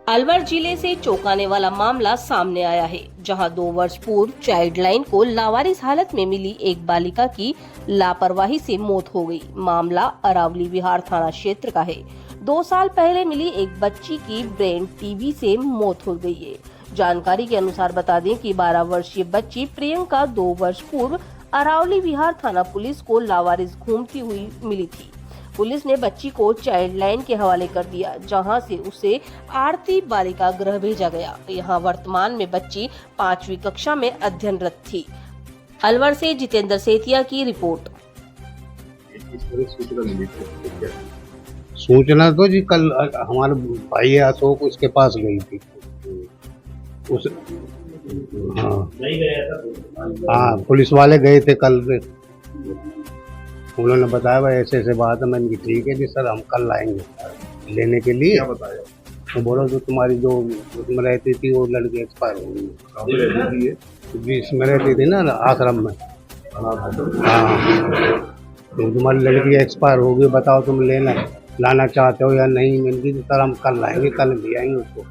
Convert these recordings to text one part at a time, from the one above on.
अलवर जिले से चौंकाने वाला मामला सामने आया है, जहां 2 वर्ष पूर्व चाइल्ड लाइन को लावारिस हालत में मिली एक बालिका की लापरवाही से मौत हो गई। मामला अरावली विहार थाना क्षेत्र का है। 2 साल पहले मिली एक बच्ची की ब्रेन टीबी से मौत हो गई है। जानकारी के अनुसार बता दें कि 12 वर्षीय बच्ची प्रियंका 2 वर्ष पूर्व अरावली विहार थाना पुलिस को लावारिस घूमती हुई मिली थी। पुलिस ने बच्ची को चाइल्ड लाइन के हवाले कर दिया, जहां से उसे आरती बालिका गृह भेजा गया। यहां वर्तमान में बच्ची 5वीं कक्षा में अध्ययनरत थी। अलवर से जितेंद्र सेतिया की रिपोर्ट। सूचना तो जी कल हमारे भाई अशोक उसके पास गई थी। हाँ, पुलिस वाले गए थे कल। उन्होंने बताया भाई ऐसे ऐसे बात है। मैंने कहा ठीक है जी सर, हम कल आएंगे लेने के लिए। क्या बताया? तो बोलो जो तुम्हारी जो उसमें रहती थी वो लड़की एक्सपायर हो गई। जी इसमें रहती थी ना आश्रम में। हाँ, तो तुम्हारी लड़की एक्सपायर हो गई, बताओ तुम लाना चाहते हो या नहीं। मैंने कहा सर हम कल लाएंगे, कल ले आएंगे उसको।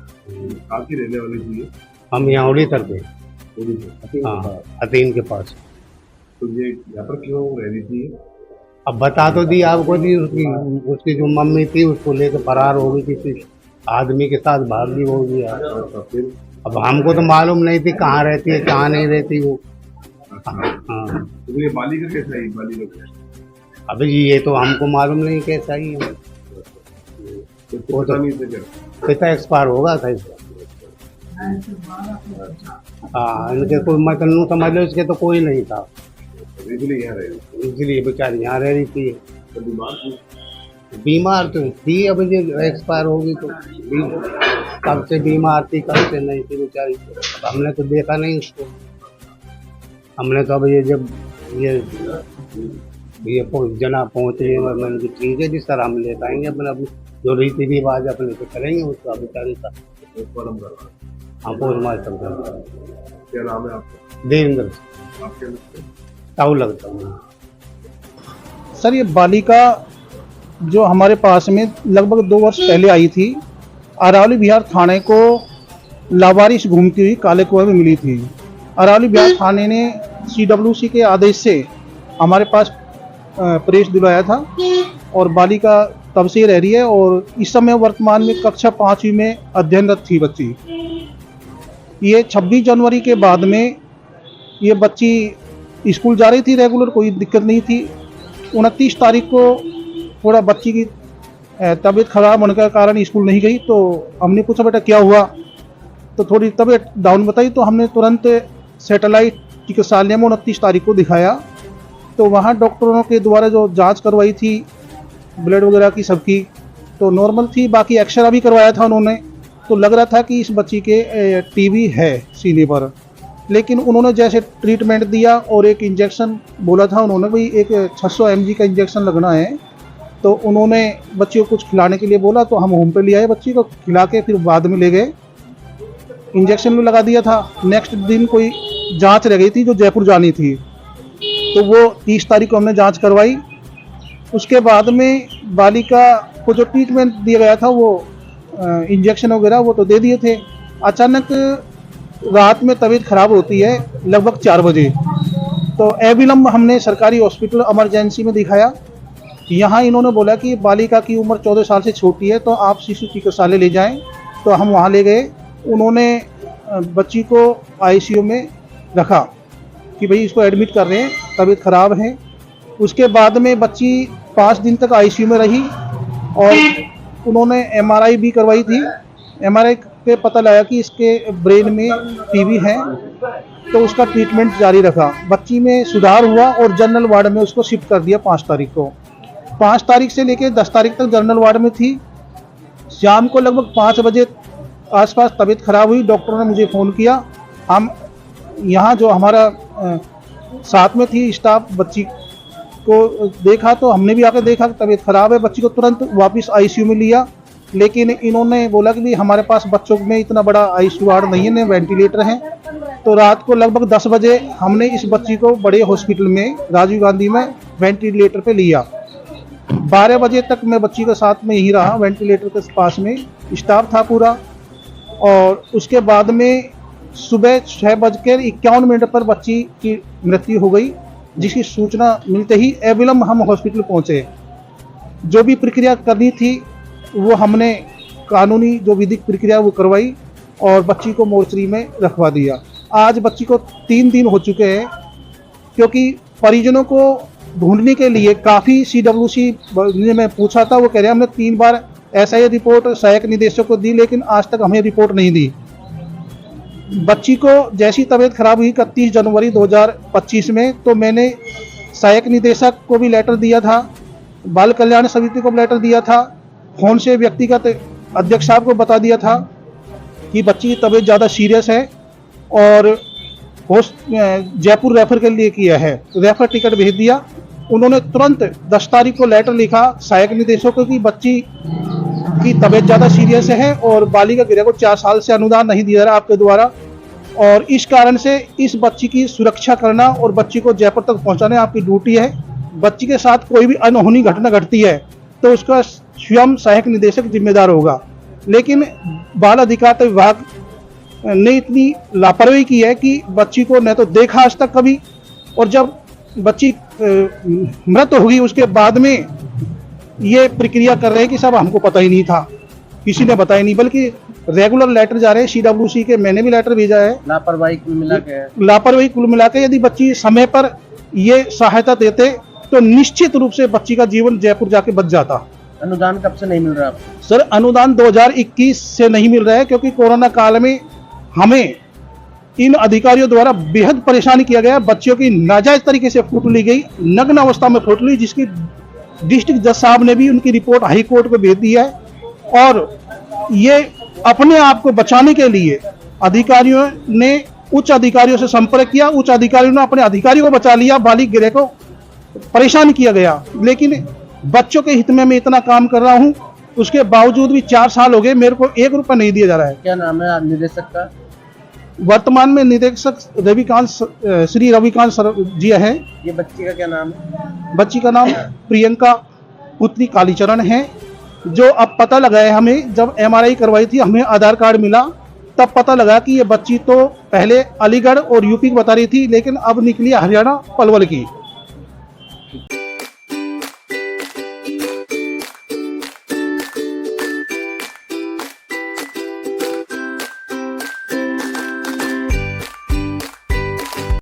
काफी रहने वाली थी हम यहाँ उड़ी तरफ। हाँ, हतीन के पास। तो ये यहाँ पर क्यों रह रही थी? अब बता तो दी आपको जी, उसकी जो मम्मी थी उसको लेकर फरार हो गई, किसी आदमी के साथ भागी हो गया। फिर अब हमको तो मालूम नहीं थी कहाँ रहती है कहाँ नहीं रहती वो। हाँ, तो ये बालिका कैसा है? बालिका अभी ये तो हमको मालूम नहीं कैसा ही है। वो तो नहीं से पिता एक्सपायर होगा था इसका। हाँ, इनके कोई मतलब समझ लो, इसके तो कोई नहीं था, इसलिए बेचारी यहाँ रह रही थी। तो बीमार तो थी, अब ये एक्सपायर होगी तो कब से बीमार थी कब से नहीं थी बेचारी। हमने तो देखा नहीं उसको। हमने तो अब ये जब ये जना पहुँचे, मैंने कहा ठीक है जी सर हम ले पाएंगे अपने जो रीति रिवाज अपने से करेंगे उसका बेचारी का। हाँ, पोस्टमार्टम करना। क्या नाम है आपका? देवेंद्र आपके ताऊ लगता हूँ सर। ये बालिका जो हमारे पास में लगभग 2 वर्ष पहले आई थी, अरावली विहार थाने को लावारिस घूमती हुई काले कुएं में मिली थी। अरावली विहार थाने ने CWC के आदेश से हमारे पास प्रेस दिलवाया था और बालिका तब से रह रही है और इस समय वर्तमान में कक्षा 5वीं में अध्ययनरत थी बच्ची। ये 26 जनवरी के बाद में ये बच्ची स्कूल जा रही थी रेगुलर, कोई दिक्कत नहीं थी। 29 तारीख को थोड़ा बच्ची की तबीयत खराब होने के कारण स्कूल नहीं गई, तो हमने पूछा बेटा क्या हुआ, तो थोड़ी तबीयत डाउन बताई। तो हमने तुरंत सैटेलाइट चिकित्सालय में 29 तारीख को दिखाया, तो वहाँ डॉक्टरों के द्वारा जो जांच करवाई थी ब्लड वगैरह की सबकी, तो नॉर्मल थी। बाकी एक्सरा भी करवाया था उन्होंने, तो लग रहा था कि इस बच्ची के टीबी है सीने पर। लेकिन उन्होंने जैसे ट्रीटमेंट दिया और एक इंजेक्शन बोला था उन्होंने, भाई एक 600 mg का इंजेक्शन लगना है, तो उन्होंने बच्ची को कुछ खिलाने के लिए बोला, तो हम होम पे ले आए, बच्ची को खिला के फिर बाद में ले गए। इंजेक्शन भी लगा दिया था। नेक्स्ट दिन कोई जांच रह गई थी जो जयपुर जानी थी, तो वो 30 तारीख को हमने जांच करवाई। उसके बाद में बालिका को जो ट्रीटमेंट दिया गया था वो इंजेक्शन वगैरह वो तो दे दिए थे। अचानक रात में तबीयत खराब होती है लगभग 4 बजे, तो अविलंब हमने सरकारी हॉस्पिटल इमरजेंसी में दिखाया। यहाँ इन्होंने बोला कि बालिका की उम्र 14 साल से छोटी है, तो आप शिशु चिकित्सालय ले जाएं। तो हम वहाँ ले गए। उन्होंने बच्ची को ICU में रखा कि भाई इसको एडमिट कर रहे हैं, तबीयत खराब है। उसके बाद में बच्ची 5 दिन तक ICU में रही और उन्होंने MRI भी करवाई थी। MRI पे पता लगा कि इसके ब्रेन में टीबी है, तो उसका ट्रीटमेंट जारी रखा। बच्ची में सुधार हुआ और जनरल वार्ड में उसको शिफ्ट कर दिया 5 तारीख को। 5 तारीख से लेकर 10 तारीख तक जनरल वार्ड में थी। शाम को लगभग 5 बजे आसपास तबीयत खराब हुई। डॉक्टरों ने मुझे फ़ोन किया। हम यहाँ जो हमारा साथ में थी स्टाफ, बच्ची को देखा, तो हमने भी आकर देखा कि तबीयत खराब है। बच्ची को तुरंत वापस ICU में लिया, लेकिन इन्होंने बोला कि हमारे पास बच्चों में इतना बड़ा ICU वार्ड नहीं है, न वेंटिलेटर है। तो रात को लगभग 10 बजे हमने इस बच्ची को बड़े हॉस्पिटल में राजीव गांधी में वेंटिलेटर पे लिया। 12 बजे तक मैं बच्ची के साथ में यहीं रहा, वेंटिलेटर के पास में स्टाफ था पूरा। और उसके बाद में सुबह 6:51 पर बच्ची की मृत्यु हो गई, जिसकी सूचना मिलते ही अविलंब हम हॉस्पिटल पहुंचे। जो भी प्रक्रिया करनी थी वो हमने कानूनी जो विधिक प्रक्रिया वो करवाई और बच्ची को मोर्चरी में रखवा दिया। आज बच्ची को 3 दिन हो चुके हैं, क्योंकि परिजनों को ढूंढने के लिए काफ़ी CWC ने मैं पूछा था, वो कह रहे हैं हमने 3 बार SI रिपोर्ट सहायक निदेशक को दी, लेकिन आज तक हमें रिपोर्ट नहीं दी। बच्ची को जैसी तबीयत खराब हुई 31 जनवरी 2025 में, तो मैंने सहायक निदेशक को भी लेटर दिया था, बाल कल्याण समिति को भी लेटर दिया था, फोन से व्यक्तिगत अध्यक्ष साहब को बता दिया था कि बच्ची की तबीयत ज़्यादा सीरियस है और जयपुर रेफर के लिए किया है। रेफर टिकट भेज दिया। उन्होंने तुरंत 10 तारीख को लेटर लिखा सहायक निदेशक को कि बच्ची की तबीयत ज़्यादा सीरियस है और बालिका गृह को 4 साल से अनुदान नहीं दिया जा रहा आपके द्वारा, और इस कारण से इस बच्ची की सुरक्षा करना और बच्ची को जयपुर तक पहुंचाना आपकी ड्यूटी है। बच्ची के साथ कोई भी अनहोनी घटना घटती है तो उसका स्वयं सहायक निदेशक जिम्मेदार होगा, लेकिन बाल अधिकार विभाग ने इतनी लापरवाही की है कि बच्ची को न तो देखा आज तक कभी, और जब बच्ची मृत होगी उसके बाद में ये प्रक्रिया कर रहे हैं कि सब हमको पता ही नहीं था, किसी ने बताया नहीं, बल्कि रेगुलर लेटर जा रहे हैं CWC के। मैंने भी लेटर भेजा है। लापरवाही कुल मिला के यदि बच्ची समय पर ये सहायता देते तो निश्चित रूप से बच्ची का जीवन जयपुर जाके बच जाता। अनुदान कब से नहीं मिल रहा आपको? सर अनुदान 2021 से नहीं मिल रहा है, क्योंकि कोरोना काल में हमें इन अधिकारियों द्वारा बेहद परेशान किया गया। बच्चियों की नाजायज तरीके से फोटो ली गई, नग्न अवस्था में फोटो ली, जिसकी डिस्ट्रिक्ट जज साहब ने भी उनकी रिपोर्ट हाई कोर्ट को भेज दी है। और ये अपने आप को बचाने के लिए अधिकारियों ने उच्च अधिकारियों से संपर्क किया, उच्च अधिकारियों ने अपने अधिकारियों को बचा लिया, बालिक गृह को परेशान किया गया। लेकिन बच्चों के हित में मैं इतना काम कर रहा हूँ, उसके बावजूद भी 4 साल हो गए, मेरे को 1 रुपया नहीं दिया जा रहा है। क्या नाम है निदेशक का? वर्तमान में निदेशक श्री रविकांत सर जी है। ये बच्ची का क्या नाम है? बच्ची का नाम प्रियंका पुत्री कालीचरण है। जो अब पता लगा है, हमें जब MRI करवाई थी हमें आधार कार्ड मिला, तब पता लगा कि ये बच्ची तो पहले अलीगढ़ और यूपी की बता रही थी, लेकिन अब निकली हरियाणा पलवल की।